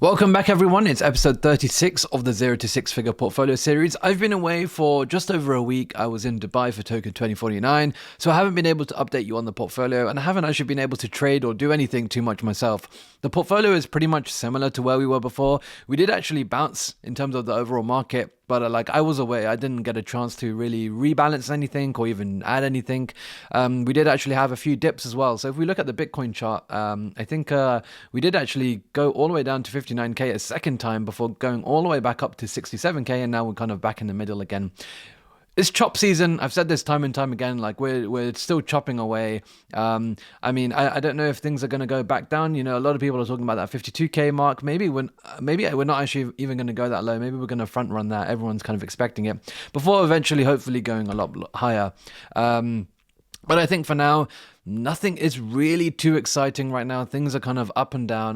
Welcome back, everyone. It's episode 36 of the 0 to 6 figure portfolio series. I've been away for just over a week. I was in Dubai for token 2049, so I haven't been able to update you on the portfolio, and I haven't actually been able to trade or do anything too much myself. The portfolio is pretty much similar to where we were before. We did actually bounce in terms of the overall market, but I was away. I didn't get a chance to really rebalance anything or even add anything. We did actually have a few dips as well. So if we look at the Bitcoin chart, I think we did actually go all the way down to 59k a second time before going all the way back up to 67k, and now we're kind of back in the middle again. It's chop season. I've said this time and time again. We're still chopping away. I don't know if things are going to go back down. You know, a lot of people are talking about that 52k mark. Maybe we're not actually even going to go that low. Maybe we're going to front run that. Everyone's kind of expecting it before eventually, hopefully, going a lot higher. But I think for now, nothing is really too exciting right now. Things are kind of up and down,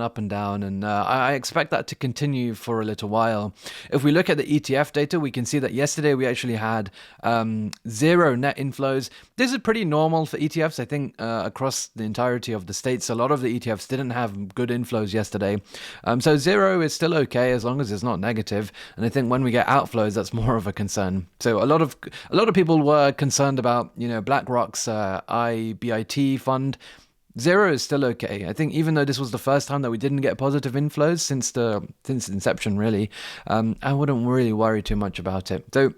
and I expect that to continue for a little while. If we look at the ETF data, we can see that yesterday we actually had 0 net inflows. This is pretty normal for ETFs. I think across the entirety of the states, a lot of the ETFs didn't have good inflows yesterday. So 0 is still okay as long as it's not negative. And I think when we get outflows, that's more of a concern. So a lot of people were concerned about, BlackRock's IBIT fund. 0 is still okay. I think even though this was the first time that we didn't get positive inflows since inception, really, I wouldn't really worry too much about it. So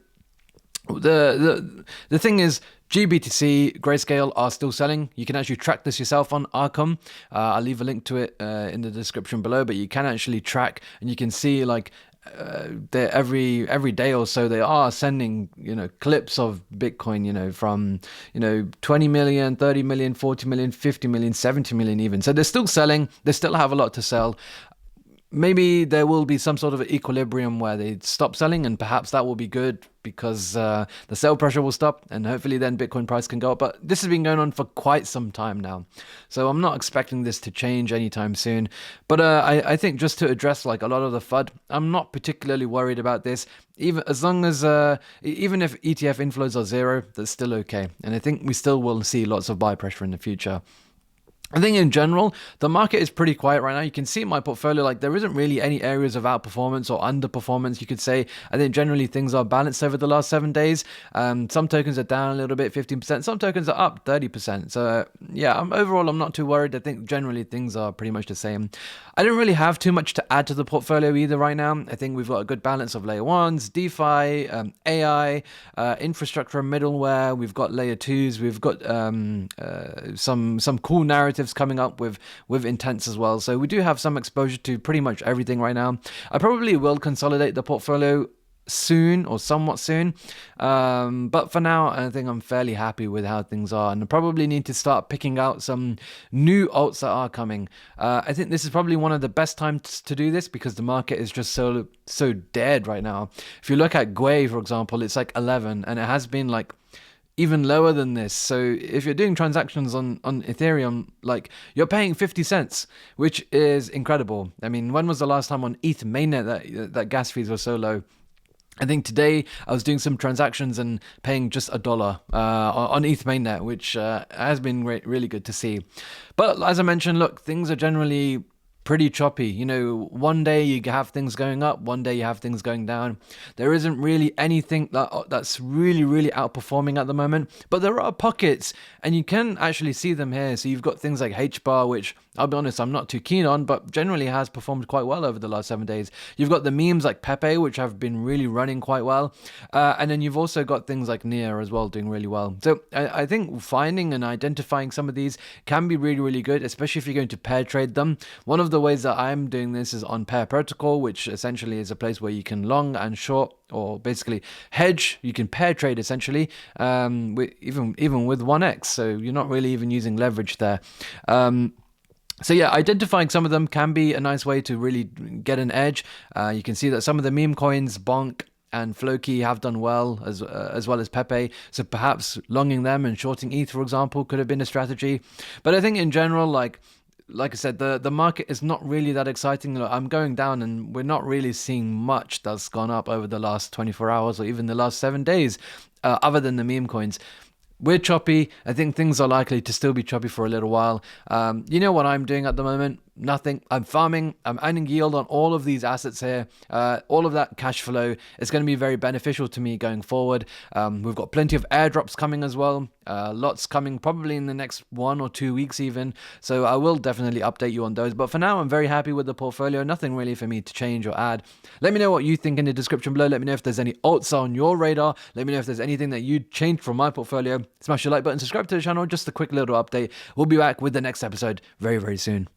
the thing is, GBTC, Grayscale are still selling. You can actually track this yourself on Arkham. I'll leave a link to it in the description below, but you can actually track and you can see every day or so they are sending clips of Bitcoin from 20 million, 30 million, 40 million, 50 million, 70 million even. So they're still selling. They still have a lot to sell. Maybe there will be some sort of equilibrium where they stop selling, and perhaps that will be good because the sell pressure will stop and hopefully then Bitcoin price can go up. But this has been going on for quite some time now, so I'm not expecting this to change anytime soon. But I think just to address a lot of the FUD, I'm not particularly worried about this. Even if ETF inflows are 0, that's still okay. And I think we still will see lots of buy pressure in the future. I think in general, the market is pretty quiet right now. You can see in my portfolio, there isn't really any areas of outperformance or underperformance, you could say. I think generally things are balanced over the last 7 days. Some tokens are down a little bit, 15%. Some tokens are up 30%. So yeah, overall, I'm not too worried. I think generally things are pretty much the same. I don't really have too much to add to the portfolio either right now. I think we've got a good balance of layer 1s, DeFi, AI, infrastructure and middleware. We've got layer 2s. We've got some cool narratives coming up with intents as well. So we do have some exposure to pretty much everything right now. I probably will consolidate the portfolio soon or somewhat soon, but for now I think I'm fairly happy with how things are, and I probably need to start picking out some new alts that are coming. I think this is probably one of the best times to do this because the market is just so dead right now. If you look at Gwei, for example, it's 11, and it has been even lower than this. So if you're doing transactions on Ethereum, you're paying 50 cents, which is incredible. I mean, when was the last time on ETH mainnet that gas fees were so low? I think today I was doing some transactions and paying just $1 on ETH mainnet, which has been really good to see. But as I mentioned, look, things are generally pretty choppy. One day you have things going up, one day you have things going down. There isn't really anything that's really outperforming at the moment, but there are pockets and you can actually see them here. So you've got things like HBAR, which I'll be honest, I'm not too keen on, but generally has performed quite well over the last 7 days. You've got the memes like Pepe, which have been really running quite well. And then you've also got things like Nia as well doing really well. So I think finding and identifying some of these can be really good, especially if you're going to pair trade them. One of the ways that I'm doing this is on Pair Protocol, which essentially is a place where you can long and short, or basically hedge. You can pair trade essentially, even with 1x. So you're not really even using leverage there. So yeah, identifying some of them can be a nice way to really get an edge. You can see that some of the meme coins, Bonk and Floki, have done well as well as Pepe. So perhaps longing them and shorting ETH, for example, could have been a strategy. But I think in general, like I said, the market is not really that exciting. I'm going down and we're not really seeing much that's gone up over the last 24 hours or even the last 7 days, other than the meme coins. We're choppy. I think things are likely to still be choppy for a little while. You know what I'm doing at the moment? Nothing. I'm farming. I'm earning yield on all of these assets here. All of that cash flow is going to be very beneficial to me going forward. We've got plenty of airdrops coming as well. Lots coming probably in the next 1 or 2 weeks even. So I will definitely update you on those. But for now, I'm very happy with the portfolio. Nothing really for me to change or add. Let me know what you think in the description below. Let me know if there's any alts on your radar. Let me know if there's anything that you'd change from my portfolio. Smash the like button, subscribe to the channel. Just a quick little update. We'll be back with the next episode very, very soon.